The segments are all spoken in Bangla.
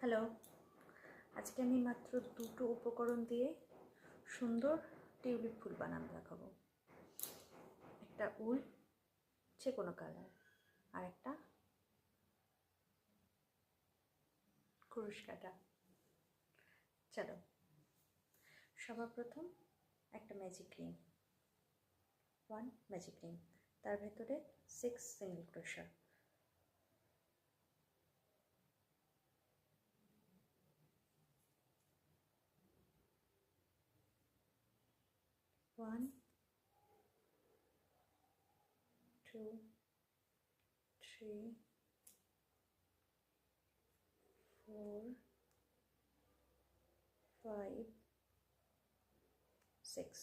হ্যালো, আজকে আমি মাত্র দুটো উপকরণ দিয়ে সুন্দর টিউলিপ ফুল বানানো দেখাবো। একটা উল, যে কোনো কালার, আর একটা কুরুশ কাটা। চলো, সবার প্রথম একটা ম্যাজিক রিং, 1 ম্যাজিক রিং, তার ভেতরে 6 সিঙ্গেল ক্রোশা। One, 2, 3, 4, 5, 6।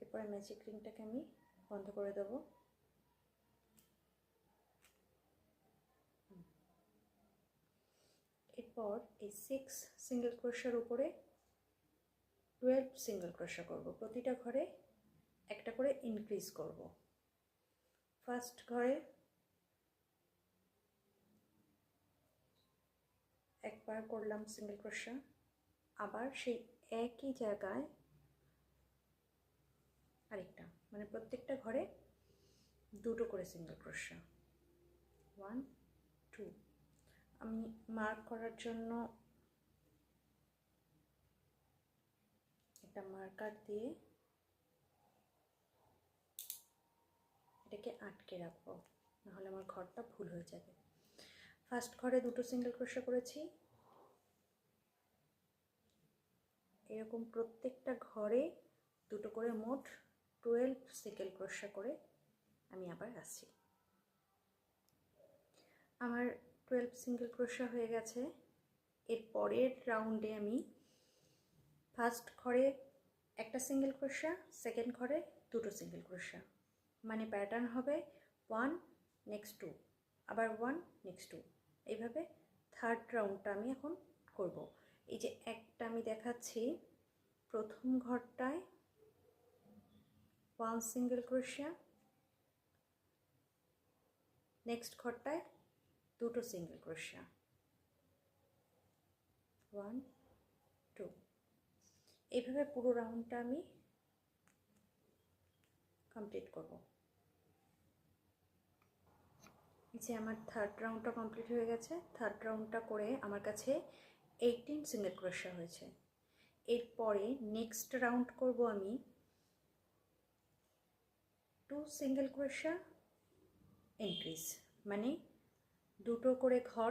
এরপরে ম্যাজিক রিংটাকে আমি বন্ধ করে দেবো। এরপর এই 6 সিঙ্গেল ক্রোশার উপরে 12 সিঙ্গেল ক্রোশা করব। প্রতিটা ঘরে একটা করে ইনক্রিজ করব। ফার্স্ট ঘরে একবার করলাম সিঙ্গেল ক্রোশা, আবার সেই একই জায়গায় আরেকটা, মানে প্রত্যেকটা ঘরে দুটো করে সিঙ্গেল ক্রোশা। 1, 2। আমি মার্ক করার জন্য একটা মার্কার দিয়ে এটাকে আটকে রাখবো, নাহলে আমার ঘরটা ভুল হয়ে যাবে। ফার্স্ট ঘরে দুটো সিঙ্গেল ক্রোশা করেছি, এরকম প্রত্যেকটা ঘরে দুটো করে মোট 12 সিঙ্গেল ক্রোশা করে আমি আবার আসছি। আমার 12 সিঙ্গেল ক্রোশা হয়ে গেছে। এর পরের রাউন্ডে আমি ফার্স্ট ঘরে একটা সিঙ্গেল ক্রোশা, সেকেন্ড ঘরে দুটো সিঙ্গেল ক্রোশা, মানে প্যাটার্ন হবে 1 নেক্সট 2, আবার 1 নেক্সট 2। এইভাবে থার্ড রাউন্ডটা আমি এখন করব। এই যে একটা আমি দেখাচ্ছি, প্রথম ঘরটায় 1 সিঙ্গেল ক্রোশা, নেক্সট ঘরটায় দুটো সিঙ্গেল ক্রোশা, 1, 2। এইভাবে পুরো রাউন্ডটা আমি কমপ্লিট করব। এই যে আমার থার্ড রাউন্ডটা কমপ্লিট হয়ে গেছে। থার্ড রাউন্ডটা করে আমার কাছে 18 সিঙ্গেল ক্রোশা হয়েছে। এরপরে নেক্সট রাউন্ড করব আমি 2 সিঙ্গেল ক্রোশা ইনক্রিজ, মানে দুটো করে ঘর